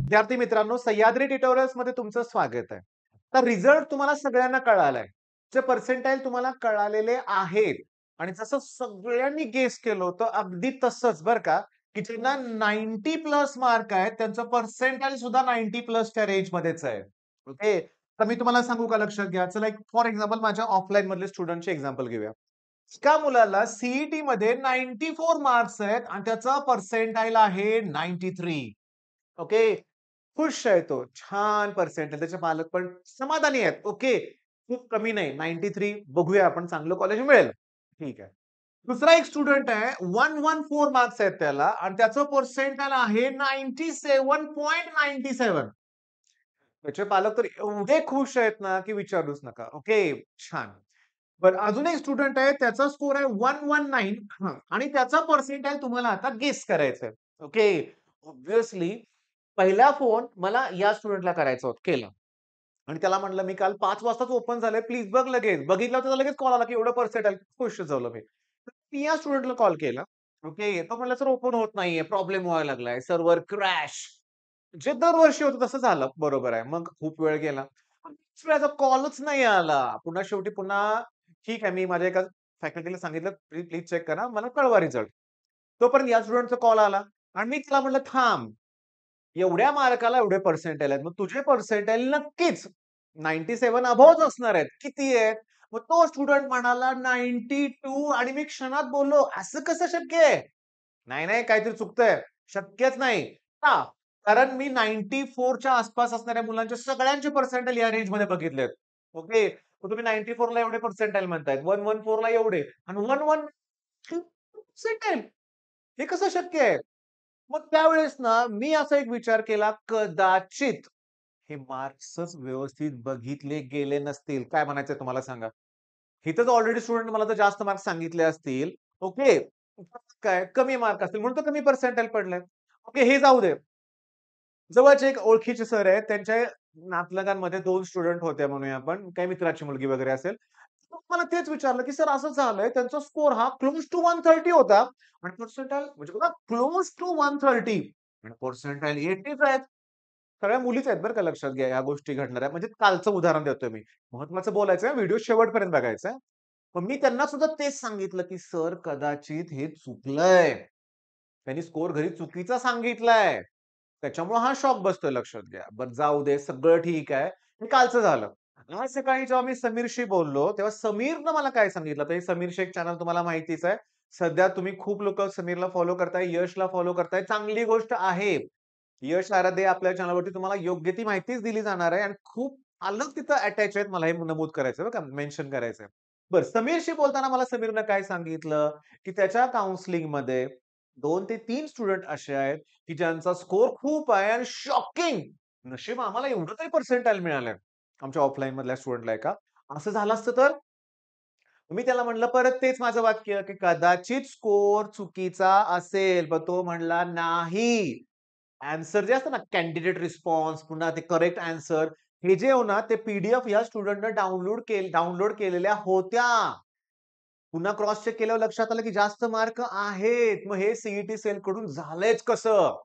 विद्यार्थी मित्रांनो, सह्याद्री ट्युटोरियल्स मध्ये तुमचं स्वागत आहे. तर रिझल्ट तुम्हाला सगळ्यांना कळालाय. जे पर्सेंटाइल तुम्हाला कळालेले आहेत आणि जसं सगळ्यांनी गेस केलं होतं अगदी तसंच बरं का, की ज्यांना 90 प्लस मार्क आहेत त्यांचं पर्सेंटाइल सुद्धा 90 प्लसच्या रेंजमध्येच आहे. ओके. तर मी तुम्हाला सांगू का लक्षात घ्या. चला एक फॉर एक्झाम्पल माझ्या ऑफलाईन मधले स्टुडंटचे एक्झाम्पल घेऊया. एका मुलाला सीईटी मध्ये 94 मार्क्स आहेत आणि त्याचा पर्सेंटाइल आहे 93. ओके. खुश आहे तो. छान पर्सेंट त्याचे पालक पण समाधानी आहेत. ओके. खूप कमी नाही. 93 बघूया आपण चांगलं कॉलेज मिळेल. ठीक आहे. दुसरा एक स्टुडंट आहे 114 मार्क्स आहेत त्याला आणि त्याचं पर्सेंटाइल आहे 97.97. त्याचे पालक तर एवढे खुश आहेत ना, की विचारूच नका. ओके. छान. बरं अजून एक स्टुडंट आहे त्याचा स्कोर आहे 119 आणि त्याचा पर्सेंटाइल तुम्हाला आता गेस करायचा आहे. ओके. ऑब्व्हियसली पहिला फोन मला या स्टुडंटला करायचा होता केला. आणि त्याला म्हटलं मी काल 5 वाजताच ओपन झालंय प्लीज बघ लगेच. बघितलं तर लगेच कॉल आला की एवढं पर्सेंटाइल खुश झालो मी. तर मी या स्टुडंटला कॉल केला. ओके. तो म्हटला सर ओपन होत नाहीये. प्रॉब्लेम व्हायला लागलाय. Server crash. जे दरवर्षी होतं तसं झालं. बरोबर आहे. मग खूप वेळ गेला. दुसऱ्या वेळेचा कॉलच नाही आला. पुन्हा शेवटी पुन्हा ठीक आहे. मी माझ्या एका फॅकल्टीला सांगितलं, "प्लीज प्लीज चेक करा. मला कळवा रिझल्ट." तोपर्यंत या स्टुडंटचा कॉल आला आणि मी त्याला म्हटलं, "थांब. एवढ्या मार्काला एवढे पर्सेंटाइल आहेत. मग तुझे पर्सेंटाइल नक्कीच 97 अबोव्हच असणार आहेत. किती आहेत?" मग तो स्टुडंट म्हणाला 92 आणि मी क्षणात बोललो, "असं कसं शक्य आहे?" "नाही, नाही, काहीतरी चुकतंय. शक्यच नाही." का? कारण मी 94 च्या आसपास असणाऱ्या मुलांचे सगळ्यांचे पर्सेंटाइल या रेंजमध्ये बघितलेत. ओके. मग तुम्ही 94 ला एवढे पर्सेंटाइल म्हणतायत. 114 ला एवढे आणि 113 पर्सेंटाइल हे कसं शक्य आहे? मग त्यावेळेस ना मी असा एक विचार केला, कदाचित हे मार्क्सच व्यवस्थित बघितले गेले नसतील. काय म्हणायचंय तुम्हाला सांगा? इथंच ऑलरेडी स्टुडंट मला तर जास्त मार्क्स सांगितले असतील. ओके. काय कमी मार्क असतील म्हणून तर कमी पर्सेंटाइल पडलंय. ओके, हे जाऊ दे. जवळचे एक ओळखीचे सर आहेत. त्यांच्या नातलगांमध्ये 2 स्टुडंट होते म्हणूया आपण. काही मित्राची मुलगी वगैरे असेल. मग मला तेच विचारलं, की "सर असं झालंय, त्यांचा स्कोर हा क्लोज टू 130 होता आणि पर्सेंटाइल म्हणजे बघा क्लोज टू 130 आणि पर्सेंटाइल 80च आहेत." सगळ्या मुलीच आहेत बरं का लक्षात घ्या ह्या गोष्टी घडणाऱ्या. म्हणजे कालचं उदाहरण देतोय मी. महत्त्वाचं बोलायचंय व्हिडिओ शेवटपर्यंत बघायचा आहे. मग मी त्यांना सुद्धा तेच सांगितलं, की "सर कदाचित हे चुकलंय. त्यांनी स्कोर घरी चुकीचा सांगितलाय. त्याच्यामुळे हा शॉक बसतोय लक्षात घ्या." बरं जाऊ दे सगळं ठीक आहे. हे कालचं झालं. आज सकाळी जेव्हा मी समीरशी बोललो, तेव्हा समीरनं मला काय सांगितलं, तर हे समीर शेख चॅनल तुम्हाला माहितीच आहे. सध्या तुम्ही खूप लोकं समीरला फॉलो करताय, यशला फॉलो करताय. चांगली गोष्ट आहे. यश आराध्य आपल्या चॅनलवरती तुम्हाला योग्य ती माहितीच दिली जाणार आहे आणि खूप अलग तिथं अटॅच आहेत. मला हे नमूद करायचं बरं का, मेन्शन करायचंय. बरं समीरशी बोलताना मला समीरनं काय सांगितलं, की त्याच्या काउन्सिलिंगमध्ये 2 ते 3 स्टुडंट असे आहेत, की ज्यांचा स्कोर खूप आहे आणि शॉकिंग! नशीब आम्हाला एवढं तरी पर्सेंटाइल मिळालंय. आमच्या ऑफलाईन मधल्या स्टुडंटला एका. असं झालं असतं तर? मी त्याला म्हटलं परत तेच माझं वाक्य, की कदाचित स्कोर चुकीचा असेल. पण तो म्हणला, "नाही." ॲन्सर जे असतं ना, कॅन्डिडेट रिस्पॉन्स पुन्हा ते करेक्ट ॲन्सर हे जे हो ना, ते पी-डी-एफ या स्टुडंटनं डाउनलोड केलेल्या होत्या. पुन्हा क्रॉस चेक केल्यावर लक्षात आलं, की जास्त मार्क आहेत. मग हे सी सेलकडून झालंयच कसं?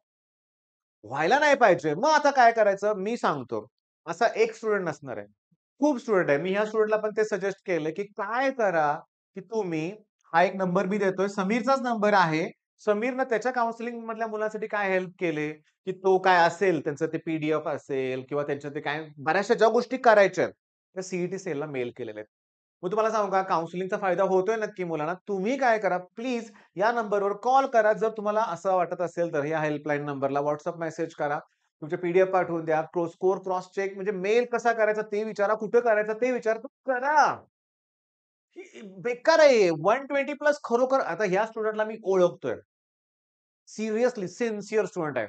व्हायला नाही पाहिजे. मग आता काय करायचं? मी सांगतो. असा एक स्टुडंट नसणार आहे. खूप स्टुडंट आहे. मी ह्या स्टुडंटला पण ते सजेस्ट केलं, की काय करा, की तुम्ही हा एक नंबर मी देतोय. समीरचाच नंबर आहे. समीरनं त्याच्या काउन्सिलिंग मधल्या मुलांसाठी काय हेल्प केले, की तो काय असेल त्यांचं ते पी असेल किंवा त्यांच्या ते काय बऱ्याचशा ज्या गोष्टी करायच्या आहेत, त्या सेलला मेल केलेल्या आहेत. मग तुम्हाला सांगू का काउन्सिलिंगचा फायदा होतोय नक्की मुलांना. तुम्ही काय करा प्लीज या नंबरवर कॉल करा. जर तुम्हाला असं वाटत असेल तर या हेल्पलाईन नंबरला WhatsApp मेसेज करा. तुमचे पाठवून द्या. स्कोर क्रॉस चेक म्हणजे मेल कसा करायचा ते विचारा. कुठे करायचं ते विचारा. करा. ही बेकार आहे. 120 प्लस खरोखर आता ह्या स्टुडंटला मी ओळखतोय. सिरियसली सिन्सिअर स्टुडंट आहे.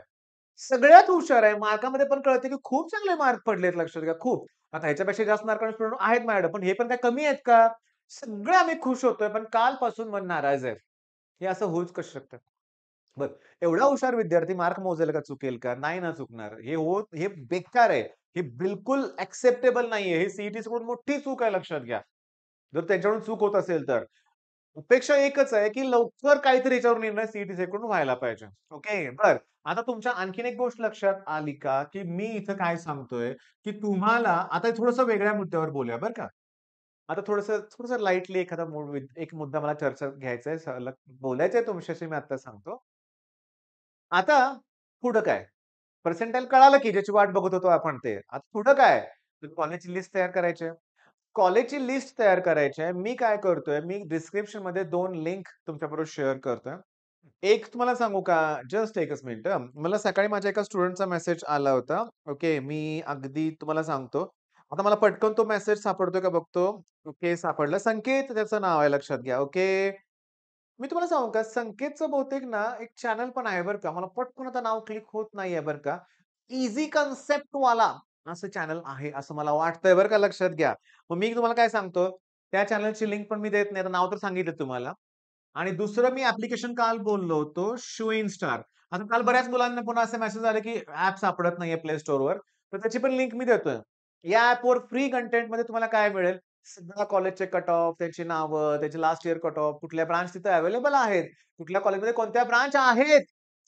सगळ्यात हुशार आहे. मार्कामध्ये पण कळते की खूप चांगले मार्क पडलेत लक्षात घ्या खूप. आता ह्याच्यापेक्षा जास्त मार्काचे स्टुडंट आहेत माझ्याकडे. पण हे पण काय कमी आहेत का? सगळे आम्ही खुश होतोय. पण कालपासून मन नाराज आहे. हे असं होऊच कसं शकतं? बरं, एवढा हुशार विद्यार्थी मार्क मोजेल का चुकेल का? नाही ना चुकणार. हे बेकार आहे. हे बिलकुल एक्सेप्टेबल नाहीये. हे सी-ई-टी मोठी चूक आहे लक्षात घ्या. जर त्यांच्याकडून चूक होत असेल तर. अपेक्षा एकच आहे, की लवकर काहीतरी याच्यावर निर्णय सी-ई-टी कडून व्हायला पाहिजे. ओके. बरं. आता तुमच्या आणखीन एक गोष्ट लक्षात आली का, की मी इथं काय सांगतोय, की तुम्हाला आता थोडंसं वेगळ्या मुद्द्यावर बोलूया बरं का. आता थोडंसं थोडंसं लाईटली एखादा एक मुद्दा मला चर्चेत घ्यायचा आहे, सलग बोलायचं आहे तुमच्याशी मी आता सांगतो. आता पुढं काय? पर्सेंटाइल कळालं की ज्याची वाट बघत होतो आपण ते. आता पुढं काय? तर कॉलेजची लिस्ट तयार करायची आहे. कॉलेजची लिस्ट तयार करायची आहे. मी काय करतोय, मी डिस्क्रिप्शनमध्ये 2 लिंक तुमच्याबरोबर शेअर करतोय. एक तुम्हाला सांगू का? जस्ट एकच मिनिट मला सकाळी माझ्या एका स्टुडंटचा मेसेज आला होता. ओके. मी अगदी तुम्हाला सांगतो. आता मला पटकन तो मेसेज सापडतोय का बघतो. ओके, सापडला. संकेत त्याचं नाव आहे लक्षात घ्या. ओके. मी तुम्हाला सांगू का, संकेतचं बहुतेक ना एक चॅनल पण आहे बरं का. मला पटकन आता नाव क्लिक होत नाहीये बरं का. ईझी कन्सेप्ट वाला असं चॅनल आहे असं मला वाटतंय बरं का, लक्षात घ्या. मग मी तुम्हाला काय सांगतो, त्या चॅनलची लिंक पण मी देत नाही. आता नाव तर सांगितलं तुम्हाला. आणि दुसरं मी ॲप्लिकेशन काल बोललो होतो, शोइंग स्टार. आता काल बऱ्याच मुलांना पुन्हा असे मेसेज आले, की ॲप सापडत नाहीये Play Storeवर. तर त्याची पण लिंक मी देतोय. या ॲपवर फ्री कंटेंटमध्ये तुम्हाला काय मिळेल? सगळ्या कॉलेजचे कट ऑफ, त्यांची नावं, त्याचे लास्ट इयर कट ऑफ, कुठल्या ब्रांच तिथे अवेलेबल आहेत, कुठल्या कॉलेजमध्ये कोणत्या ब्रांच आहेत,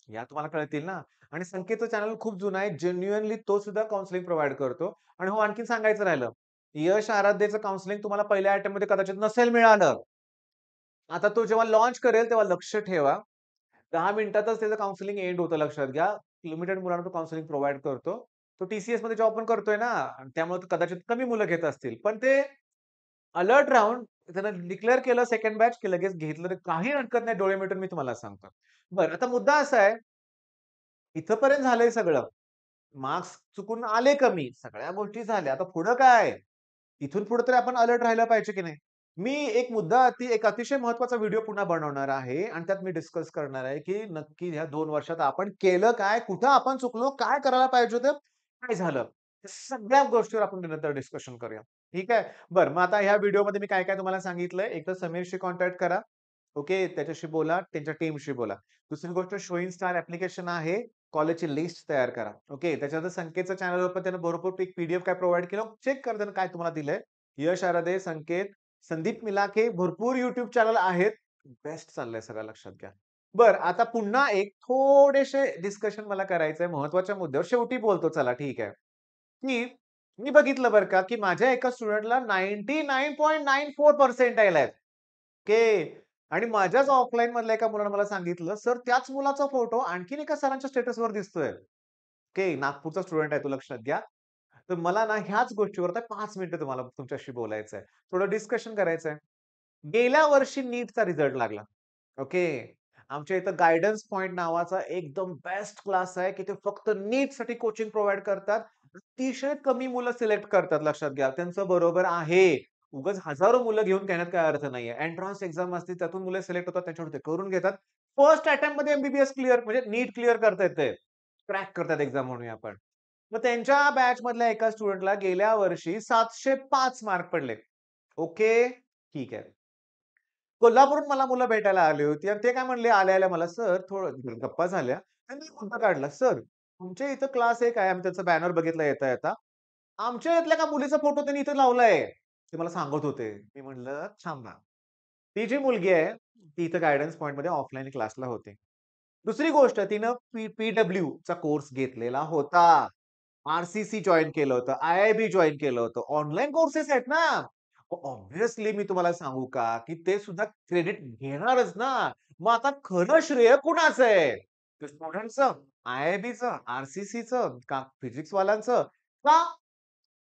या तुम्हाला कळतील ना. आणि संकेतचं चॅनल खूप जुनं आहे. जेन्युइनली तो सुद्धा काउन्सिलिंग प्रोव्हाईड करतो. आणि हो, आणखीन सांगायचं राहिलं. यश आराध्यचं काउन्सिलिंग तुम्हाला पहिल्या अटेम्प्टमध्ये कदाचित नसेल मिळालं. आता तो जेव्हा लॉन्च करेल तेव्हा लक्ष ठेवा. 10 मिनिटातच त्याचं काउन्सिलिंग एंड होतं लक्षात घ्या. लिमिटेड मुलांना तो काउन्सिलिंग प्रोव्हाईड करतो. तो टी-सी-एसमध्ये जॉब पण करतोय ना आणि त्यामुळे कदाचित कमी मुलं घेत असतील. पण ते अलर्ट राहून त्यानं डिक्लेअर केलं सेकंड बॅच, की लगेच घेतलं तर काही हरकत नाही डोळे मिटून मी तुम्हाला सांगतो. बरं आता मुद्दा असा आहे, इथपर्यंत झालंय सगळं. मार्क्स चुकून आले कमी. सगळ्या गोष्टी झाल्या. आता पुढं काय? इथून पुढे तरी आपण अलर्ट राहायला पाहिजे की नाही? मी एक मुद्दा एक अतिशय महत्त्वाचा व्हिडिओ पुन्हा बनवणार आहे आणि त्यात मी डिस्कस करणार आहे, की नक्की ह्या 2 वर्षात आपण केलं काय? कुठं आपण चुकलो? काय करायला पाहिजे होतं? काय झालं? या सगळ्या गोष्टीवर आपण नंतर डिस्कशन करूया. ठीक आहे? बरं, मग आता ह्या व्हिडिओमध्ये मी काय-काय तुम्हाला सांगितलंय. एक तर समीरशी कॉन्टॅक्ट करा. ओके, त्याच्याशी बोला, त्यांच्या टीमशी बोला. दुसरी गोष्ट शोइंग स्टार ॲप्लिकेशन आहे. कॉलेजची लिस्ट तयार करा. ओके. त्याच्यानंतर संकेतच्या चॅनलवर पण त्यानं भरपूर एक पी-डी-एफ काय प्रोव्हाईड केलं. चेक करा त्यानं काय तुम्हाला दिलंय. यश आराधे, संकेत, संदीप मिलाखे भरपूर YouTube चॅनल आहेत. बेस्ट चाललंय सगळं लक्षात घ्या. बरं, आता पुन्हा एक थोडेसे डिस्कशन मला करायचंय महत्त्वाच्या मुद्द्यावर. शेवटी बोलतो चला ठीक आहे. की मी बघितलं बरं का, की माझ्या एका स्टुडंटला 99.94 पर्सेंटाइल आहेत. ओके. आणि माझ्याच ऑफलाईन मधल्या एका मुलानं मला सांगितलं, "सर त्याच मुलाचा फोटो आणखीन एका सरांच्या स्टेटसवर दिसतोय." ओके. नागपूरचा स्टुडंट आहे तो लक्षात घ्या. तर मला ना ह्याच गोष्टीवर आता 5 मिनिटं तुम्हाला तुमच्याशी बोलायचं आहे. थोडं डिस्कशन करायचं आहे. गेल्या वर्षी नीटचा रिझल्ट लागला. ओके. आमच्या इथं गाईडन्स पॉइंट नावाचा एकदम बेस्ट क्लास आहे, की ते फक्त नीटसाठी कोचिंग प्रोव्हाईड करतात. अतिशय कमी मुलं सिलेक्ट करतात लक्षात घ्या. त्यांचं बरोबर आहे. उगाच हजारो मुलं घेऊन घेण्यात काही अर्थ नाहीये. एंट्रन्स एक्झाम असते त्यातून मुलं सिलेक्ट होतात त्याच्यावर ते करून घेतात. फर्स्ट अटेम्प्टमध्ये क्लिअर म्हणजे नीट क्लिअर करता येतंय. क्रॅक करतात एक्झाम म्हणूया आपण. मग त्यांच्या बॅचमधल्या एका स्टुडंटला गेल्या वर्षी 705 मार्क पडले. ओके. ठीक आहे. कोल्हापूरहून मला मुलं भेटायला आली होती आणि ते काय म्हणले आल्या-आल्या मला, "सर" थोडं गप्पा झाल्या. त्यांनी एक मुद्दा काढला, "सर, तुमच्या इथं क्लास एक आहे." आम्ही त्याचा बॅनर बघितला येता-येता. "आमच्या इथल्या एका मुलीचा फोटो त्यांनी इथे लावलाय." ते मला सांगत होते. मी म्हटलं, "थांबा." ती जी मुलगी आहे, ती इथं गाईडन्स पॉइंटमध्ये ऑफलाईन क्लासला होती. दुसरी गोष्ट तिनं पी-डब्ल्यूचा कोर्स घेतलेला होता. आर-सी-सी जॉइन केलं होतं, आय-आय-बी जॉइन केलं होतं. ऑनलाईन कोर्सेस आहेत ना. ऑब्व्हियसली मी तुम्हाला सांगू का, की ते सुद्धा क्रेडिट घेणारच ना. मग आता खरं श्रेय कुणाचं आहे? ते स्टुडंटचं, आय-आय-बीचं, आर-सी-सीचं का फिजिक्सवाल्यांचं का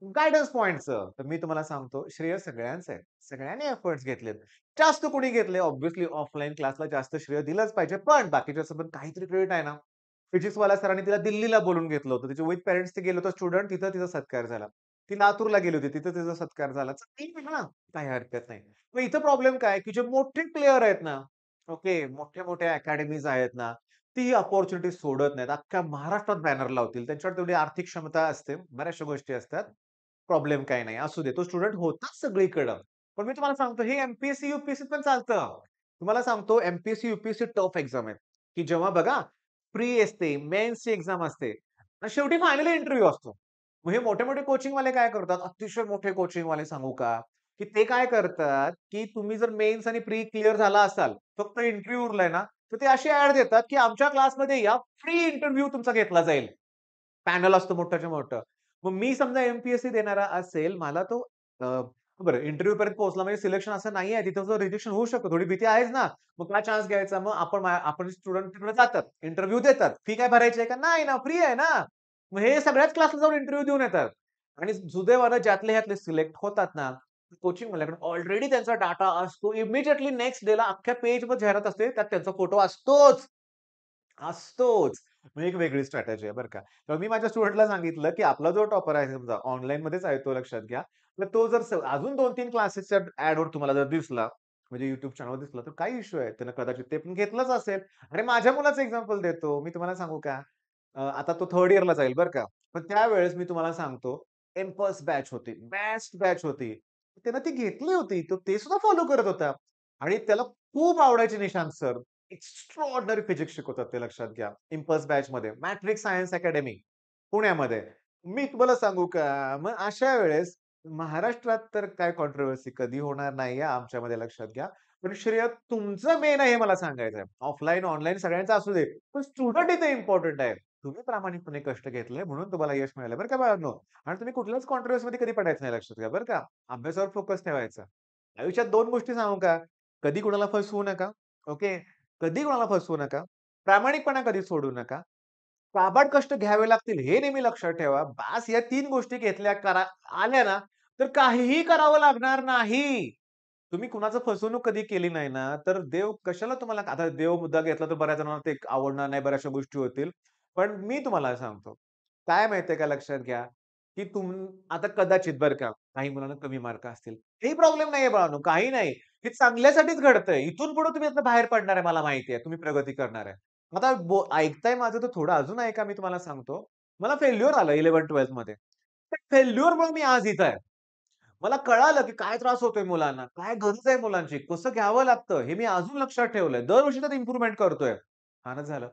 गाईडन्स पॉइंटचं? तर मी तुम्हाला सांगतो श्रेय सगळ्यांचं आहे. सगळ्यांनी एफर्ट्स घेतलेत. जास्त कोणी घेतले ऑब्व्हियसली ऑफलाईन क्लासला जास्त श्रेय दिलंच पाहिजे. पण बाकीच्याचं पण काहीतरी क्रेडिट आहे ना. फिजिक्सवाल्या सरांनी तिला दिल्लीला बोलवून घेतलं होतं. तिचे विथ पेरेंट्स ते गेले होते स्टुडंट तिथं तिचा सत्कार झाला. ती लातूरला गेली होती. तिथं तिचा सत्कार झाला. तर ठीक आहे ना, काही हरकत नाही. मग इथं प्रॉब्लेम काय की जे मोठे प्लेयर आहेत ना, ओके, मोठ्या-मोठ्या अकॅडमीज आहेत ना, ती अपॉर्च्युनिटी सोडत नाहीत. अख्ख्या महाराष्ट्रात बॅनर लावतील. त्यांच्याकडे तेवढी आर्थिक क्षमता असते. बऱ्याचशा गोष्टी असतात. प्रॉब्लेम काही नाही. असू दे. तो स्टुडंट होताच सगळीकडं. पण मी तुम्हाला सांगतो हे एम-पी-एस-सी, पण चालतं. तुम्हाला सांगतो एम-पी-एस-सी, टफ एक्झाम आहे, की जेव्हा बघा प्री असते, मेन्सची एक्झाम असते आणि शेवटी फायनली इंटरव्ह्यू असतो. मग हे मोठे-मोठे कोचिंगवाले काय करतात, अतिशय मोठे कोचिंगवाले सांगू का? की ते काय करतात, की तुम्ही जर मेन्स आणि प्री क्लिअर झाला असाल, फक्त इंटरव्ह्यू उरलाय ना, तर ते अशी ॲड देतात, की आमच्या क्लासमध्ये या, फ्री इंटरव्ह्यू तुमचा घेतला जाईल. पॅनल असतो मोठ्याच्या मोठं. मग मी समजा एम-पी-एस-सी देणारा असेल, मला तो अ, बरं इंटरव्ह्यू पर्यंत पोहोचला म्हणजे सिलेक्शन असं नाहीये. तिथं तर रिजेक्शन होऊ शकतं. थोडी भीती आहेच ना. मग काय चान्स घ्यायचा? मग आपण स्टुडंट तिकडे जातात. इंटरव्ह्यू देतात. फी काय भरायची आहे का? नाही ना, फ्री आहे ना. मग हे सगळ्याच क्लासला जाऊन इंटरव्ह्यू देऊन येतात. आणि सुदैवानं ज्यातले ह्यातले सिलेक्ट होतात ना, कोचिंगवाल्याकडे ऑलरेडी त्यांचा डाटा असतो. इमिडिएटली नेक्स्ट डेला अख्ख्या पेजवर जाहिरात असते. त्यात त्यांचा फोटो असतोच. असतोच. मग एक वेगळी स्ट्रॅटेजी आहे बरं का. तर मी माझ्या स्टुडंटला सांगितलं, की आपला जो टॉपर आहे समजा ऑनलाईनमध्येच आहे तो लक्षात घ्या. तर तो जर अजून 2-3 क्लासेसच्या ॲडवर तुम्हाला जर दिसला, म्हणजे YouTube चॅनलवर दिसला, तर काही इश्यू आहे. त्यानं कदाचित ते पण घेतलंच असेल. आणि माझ्या मुलाचं एक्झाम्पल देतो. मी तुम्हाला सांगू का? आता तो 3rd इयरला जाईल बरं का. पण त्यावेळेस मी तुम्हाला सांगतो, एम्पल्स बॅच होती. बेस्ट बॅच होती. त्यानं ती घेतली होती. तो ते सुद्धा फॉलो करत होता. आणि त्याला खूप आवडायचे निशांत सर. एक्स्ट्राऑर्डिनरी फिजिक्स शिकवतात ते लक्षात घ्या. इम्पल्स बॅचमध्ये. मॅट्रिक्स सायन्स अकॅडमी पुण्यामध्ये. मी तुम्हाला सांगू का? मग अशा वेळेस महाराष्ट्रात तर काय कॉन्ट्रोव्हर्सी कधी होणार नाहीये आमच्यामध्ये लक्षात घ्या. पण श्रेय तुमचं मेन आहे हे मला सांगायचंय. ऑफलाईन, ऑनलाईन सगळ्यांचं असू दे. पण स्टुडंट इथे इम्पोर्टंट आहे. तुम्ही प्रामाणिकपणे कष्ट घेतले म्हणून तुम्हाला यश मिळालं बरं का बाळांनो. आणि तुम्ही कुठल्याच कॉन्ट्रोव्हर्सीमध्ये कधी पडायचं नाही लक्षात घ्या बरं का. अभ्यासावर फोकस ठेवायचा. आयुष्यात 2 गोष्टी सांगू का? कधी कुणाला फसवू नका. ओके. कधी कोणाला फसवू नका. प्रामाणिकपणा कधी सोडू नका. काबाड कष्ट घ्यावे लागतील हे नेहमी लक्षात ठेवा. बास या 3 गोष्टी आल्या ना, तर काहीही करावं लागणार नाही. तुम्ही कुणाचं फसवणूक कधी केली नाही ना, तर देव कशाला तुम्हाला आता देव मुद्दा घेतला तर बऱ्याच जणांना ते आवडणार नाही, बऱ्याचशा गोष्टी होतील. पण मी तुम्हाला सांगतो, काय माहितीये का लक्षात घ्या, की आता कदाचित बरं का, काही मुलांना कमी मार्क असतील. काही प्रॉब्लेम नाहीये बाळांनो, काही नाही. हे चांगल्यासाठीच घडतंय. इथून पुढे तुम्ही यातनं बाहेर पडणार आहे मला माहिती आहे. तुम्ही प्रगती करणार आहे. आता ऐकताय माझं तर थोडं अजून ऐका मी तुम्हाला सांगतो. मला फेल्युअर आलं 11th-12th मध्ये. त्या फेल्युअरमुळे मी आज इथं आहे. मला कळालं, की काय त्रास होतोय मुलांना, काय गरज आहे मुलांची, कसं घ्यावं लागतं, हे मी अजून लक्षात ठेवलंय. दरवर्षी त्यात इम्प्रूव्हमेंट करतोय. छानच झालं.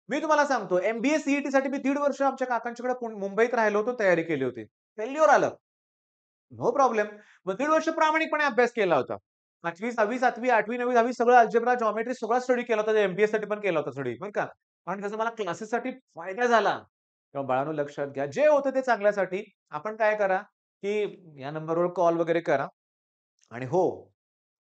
मी तुम्हाला सांगतो एम-बी-ए, सी-ई-टीसाठी मी 1.5 वर्ष आमच्या काकांच्याकडे मुंबईत राहिलो होतो, तयारी केली होती. फेल्युअर आलं. No problem. मग 1.5 वर्ष प्रामाणिकपणे अभ्यास केला होता. 5वी, 6वी, 7वी, 8वी, 9वी, 10वी सगळं अल्जेब्रा, जॉमेट्री सगळा स्टडी केला होता. एम-बी-एसाठी पण केला होता स्टडी बरं का. आणि त्याचा मला क्लासेससाठी फायदा झाला. तेव्हा बाळांनो लक्षात घ्या, जे होतं ते चांगल्यासाठी. आपण काय करा, की या नंबरवर कॉल वगैरे करा. आणि हो,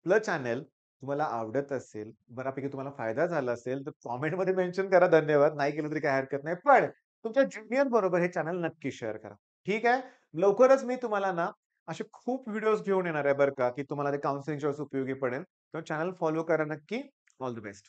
आपलं चॅनल तुम्हाला आवडत असेल, बऱ्यापैकी तुम्हाला फायदा झाला असेल, तर कमेंटमध्ये मेन्शन करा धन्यवाद. नाही केलं तरी काही हरकत नाही. पण तुमच्या ज्युनियर बरोबर हे चॅनल नक्की शेअर करा. ठीक आहे? लवकरच मी तुम्हाला ना असे खूप व्हिडिओज घेऊन येणार आहे बरं का, की तुम्हाला ते काउन्सिलिंगच्या वेळेस उपयोगी पडेल. तर चॅनल फॉलो करा नक्की. All the best.